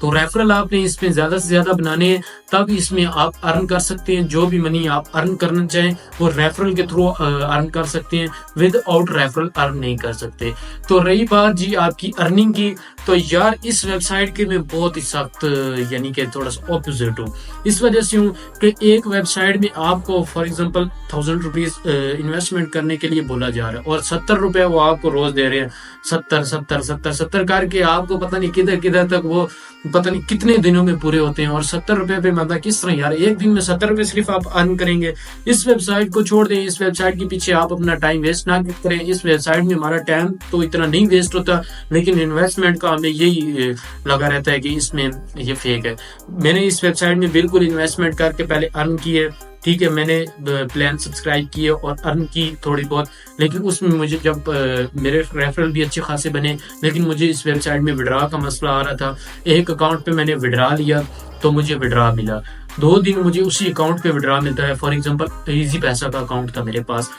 تو ریفرل آپ نے اس میں زیادہ سے زیادہ بنانے ہیں، تب اس میں آپ ارن کر سکتے ہیں. جو بھی منی آپ ارن کرنا چاہیں وہ ریفرل کے تھرو ارن کر سکتے ہیں، ود آؤٹ ریفرل ارن نہیں کر سکتے. تو رہی بات جی آپ کی ارننگ کی، تو یار اس ویب سائٹ کے میں بہت ہی سخت یعنی کہ تھوڑا سا اپوزٹ ہوں. اس وجہ سے ہوں کہ ایک ویب سائٹ میں آپ کو فار ایگزامپل 1000 روپیز انویسٹمنٹ کرنے کے لیے بولا جا رہا ہے، اور 70 روپے وہ آپ کو روز دے رہے ہیں. 70 کر کے آپ کو پتہ نہیں کدھر تک وہ پتہ نہیں کتنے دنوں میں پورے ہوتے ہیں. اور 70 روپے پہ مطلب کس طرح یار ایک دن میں 70 روپے صرف آپ ارن کریں گے. اس ویب سائٹ کو چھوڑ دیں، اس ویب سائٹ کے پیچھے آپ اپنا ٹائم ویسٹ نہ کریں. اس ویب سائٹ میں ہمارا ٹائم تو اتنا نہیں ویسٹ ہوتا، لیکن انویسٹمنٹ کا ہمیں یہی لگا رہتا ہے کہ اس میں یہ فیک ہے. میں نے اس ویب سائٹ میں بالکل انویسٹمنٹ کر کے پہلے ارن کیے، ٹھیک ہے، میں نے پلان سبسکرائب کیے اور ارن کی تھوڑی بہت، لیکن اس میں مجھے جب میرے ریفرل بھی اچھے خاصے بنے، لیکن مجھے اس ویب سائٹ میں وڈرا کا مسئلہ آ رہا تھا. ایک اکاؤنٹ پہ میں نے وڈرا لیا تو مجھے وڈرا ملا، 2 دن مجھے اسی اکاؤنٹ پہ وڈرا ملتا ہے. فار ایگزامپل ایزی پیسہ کا اکاؤنٹ تھا میرے پاس،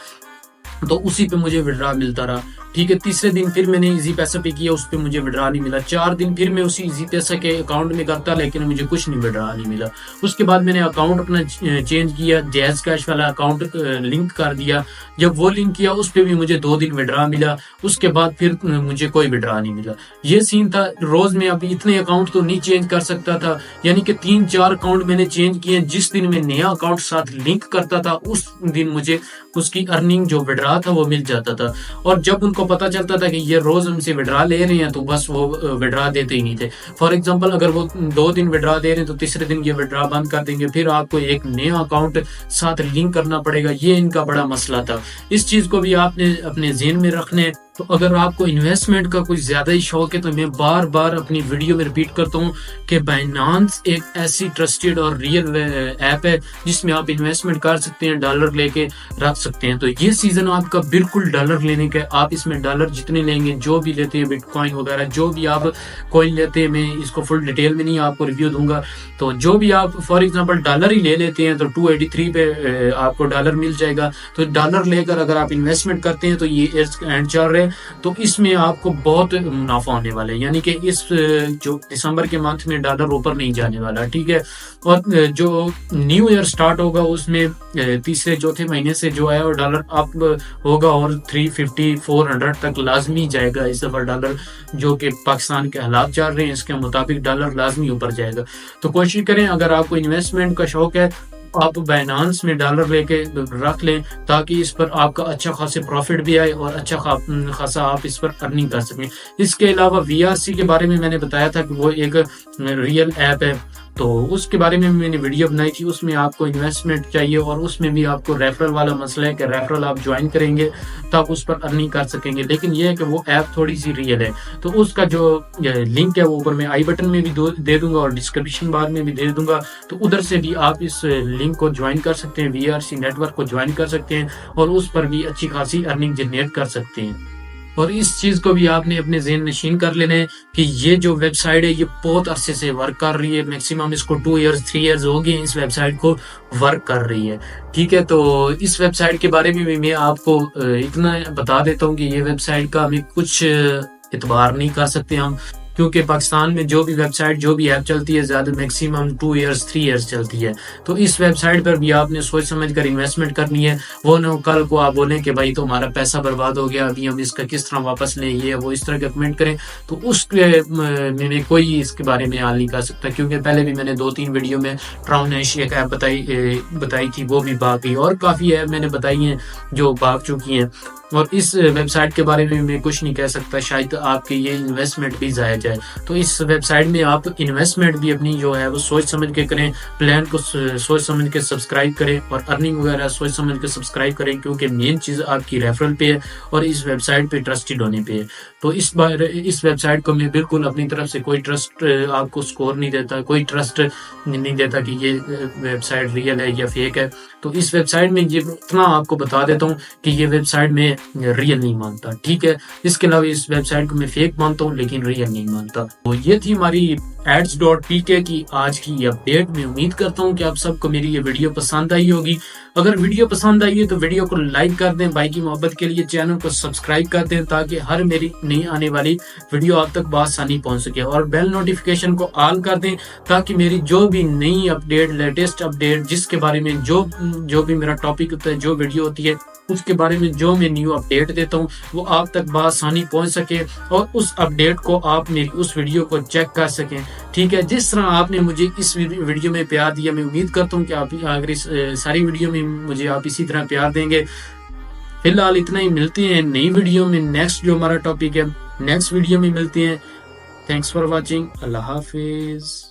تو اسی پہ مجھے وڈرا ملتا رہا، ٹھیک ہے. تیسرے دن پھر میں نے ایزی پیسہ پہ کیا، اس پہ مجھے وڈرا نہیں ملا. 4 دن پھر میں اسی ایزی پیسہ کے اکاؤنٹ میں کرتا، لیکن مجھے کچھ نہیں وڈرا نہیں ملا. اس کے بعد میں نے اکاؤنٹ اپنا چینج کیا، جیز کیش والا اکاؤنٹ لنک کر دیا. جب وہ لنک کیا اس پہ بھی مجھے 2 دن وڈرا ملا، اس کے بعد پھر مجھے کوئی وڈرا نہیں ملا. یہ سین تھا. روز میں ابھی اتنے اکاؤنٹ تو نہیں چینج کر سکتا تھا، یعنی کہ 3-4 اکاؤنٹ میں نے چینج کیے. جس دن میں نیا اکاؤنٹ ساتھ لنک کرتا تھا اس دن مجھے اس کی ارننگ جو وڈرا تھا وہ مل جاتا تھا. اور جب ان کو پتا چلتا تھا کہ یہ روز ہم سے وڈرا لے رہے ہیں تو بس وہ وڈرا دیتے ہی نہیں تھے. فار ایگزامپل اگر وہ 2 دن وڈرا دے رہے ہیں تو تیسرے دن یہ وڈرا بند کر دیں گے، پھر آپ کو ایک نیا اکاؤنٹ ساتھ لنک کرنا پڑے گا. یہ ان کا بڑا مسئلہ تھا. اس چیز کو بھی آپ نے اپنے ذہن میں رکھنے. تو اگر آپ کو انویسٹمنٹ کا کچھ زیادہ ہی شوق ہے تو میں بار بار اپنی ویڈیو میں ریپیٹ کرتا ہوں کہ بائنانس ایک ایسی ٹرسٹڈ اور ریئل ایپ ہے جس میں آپ انویسٹمنٹ کر سکتے ہیں، ڈالر لے کے رکھ سکتے ہیں. تو یہ سیزن آپ کا بالکل ڈالر لینے کا. آپ اس میں ڈالر جتنے لیں گے، جو بھی لیتے ہیں بٹ کوائن وغیرہ جو بھی آپ کوائن لیتے ہیں، میں اس کو فل ڈیٹیل میں نہیں آپ کو ریویو دوں گا. تو جو بھی آپ فار ایگزامپل ڈالر ہی لے لیتے ہیں تو 283 پہ آپ کو ڈالر مل جائے گا. تو ڈالر لے کر اگر آپ انویسٹمنٹ کرتے ہیں تو یہ اینڈ چل رہے تو اس میں آپ کو بہت منافع ہونے والا ہے. یعنی کہ اس جو دسمبر کے منتھ میں ڈالر اوپر نہیں جانے والا، ٹھیک ہے. اور جو نیو ایئر سٹارٹ ہوگا اس میں تیسرے چوتھے مہینے سے جو ہے وہ ڈالر اپ ہوگا اور 350-400 تک لازمی جائے گا. اس دفعہ ڈالر جو کہ پاکستان کے حالات چل رہے ہیں اس کے مطابق ڈالر لازمی اوپر جائے گا. تو کوشش کریں اگر آپ کو انویسٹمنٹ کا شوق ہے آپ بائنانس میں ڈالر لے کے رکھ لیں تاکہ اس پر آپ کا اچھا خاصا پروفٹ بھی آئے اور اچھا خاصا آپ اس پر ارننگ کر سکیں. اس کے علاوہ VRC کے بارے میں نے بتایا تھا کہ وہ ایک ریئل ایپ ہے، تو اس کے بارے میں نے ویڈیو بنائی تھی. اس میں آپ کو انویسٹمنٹ چاہیے اور اس میں بھی آپ کو ریفرل والا مسئلہ ہے کہ ریفرل آپ جوائن کریں گے تب اس پر ارننگ کر سکیں گے. لیکن یہ ہے کہ وہ ایپ تھوڑی سی ریئل ہے. تو اس کا جو لنک ہے وہ اوپر میں آئی بٹن میں بھی دے دوں گا اور ڈسکرپشن بار میں بھی دے دوں گا. تو ادھر سے بھی آپ اس لنک کو جوائن کر سکتے ہیں، VRC نیٹ ورک کو جوائن کر سکتے ہیں اور اس پر بھی اچھی خاصی ارننگ جنریٹ کر سکتے ہیں. اور اس چیز کو بھی آپ نے اپنے ذہن نشین کر لینا ہے کہ یہ جو ویب سائٹ ہے یہ بہت عرصے سے ورک کر رہی ہے. میکسیمم اس کو 2 ایئرز 3 ایئرز ہو گئے اس ویب سائٹ کو ورک کر رہی ہے، ٹھیک ہے. تو اس ویب سائٹ کے بارے میں بھی میں آپ کو اتنا بتا دیتا ہوں کہ یہ ویب سائٹ کا ہمیں کچھ اعتبار نہیں کر سکتے ہم، کیونکہ پاکستان میں جو بھی ویب سائٹ جو بھی ایپ چلتی ہے زیادہ میکسیمم 2 ایئرز 3 ایئرز چلتی ہے. تو اس ویب سائٹ پر بھی آپ نے سوچ سمجھ کر انویسٹمنٹ کرنی ہے. وہ نہ کل کو آپ بولیں کہ بھائی تو ہمارا پیسہ برباد ہو گیا، ابھی ہم اس کا کس طرح واپس لیں، یہ وہ اس طرح کا کمنٹ کریں. تو اس کے میں کوئی اس کے بارے میں حال نہیں کر سکتا، کیونکہ پہلے بھی میں نے 2-3 ویڈیو میں ٹراؤنیش ایک ایپ بتائی تھی، وہ بھی بھاگ گئی، اور کافی ایپ میں نے بتائی ہیں جو بھاگ چکی ہیں. اور اس ویب سائٹ کے بارے میں کچھ نہیں کہہ سکتا، شاید آپ کی یہ انویسٹمنٹ بھی ضائع جائے. تو اس ویب سائٹ میں آپ انویسٹمنٹ بھی اپنی جو ہے وہ سوچ سمجھ کے کریں، پلان کو سوچ سمجھ کے سبسکرائب کریں اور ارننگ وغیرہ سوچ سمجھ کے سبسکرائب کریں، کیونکہ مین چیز آپ کی ریفرل پہ ہے اور اس ویب سائٹ پہ ٹرسٹڈ ہونے پہ ہے. تو اس ویب سائٹ کو میں بالکل اپنی طرف سے کوئی ٹرسٹ آپ کو سکور نہیں دیتا، کوئی ٹرسٹ نہیں دیتا کہ یہ ویب سائٹ ریئل ہے یا فیک ہے. تو اس ویب سائٹ میں یہ اتنا آپ کو بتا دیتا ہوں کہ یہ ویب سائٹ میں ریئل نہیں مانتا، ٹھیک ہے. اس کے علاوہ اس ویب سائٹ کو میں فیک مانتا ہوں لیکن ریئل نہیں مانتا. تو یہ تھی ہماری ads.pk کی آج کی اپڈیٹ. میں امید کرتا ہوں کہ آپ سب کو میری یہ ویڈیو پسند آئی ہوگی. اگر ویڈیو پسند آئی ہے تو ویڈیو کو لائک کر دیں، بھائی کی محبت کے لیے چینل کو سبسکرائب کر دیں تاکہ ہر میری نئی آنے والی ویڈیو آپ تک بآسانی پہنچ سکے، اور بیل نوٹیفیکیشن کو آل کر دیں تاکہ میری جو بھی نئی اپڈیٹ، لیٹسٹ اپڈیٹ، جس کے بارے میں جو بھی میرا ٹاپک ہوتا ہے، جو ویڈیو ہوتی ہے، اس کے بارے میں جو میں نیو اپڈیٹ دیتا ہوں وہ آپ تک بآسانی پہنچ سکے اور اس اپڈیٹ کو آپ میری اس ویڈیو کو چیک کر سکیں. ٹھیک ہے، جس طرح آپ نے مجھے اس ویڈیو میں پیار دیا، میں امید کرتا ہوں کہ آپ اگر اس ساری ویڈیو میں مجھے آپ اسی طرح پیار دیں گے. فی الحال اتنا ہی، ملتے ہیں نئی ویڈیو میں. نیکسٹ جو ہمارا ٹاپک ہے، نیکسٹ ویڈیو میں ملتے ہیں. Thanks for watching. اللہ حافظ.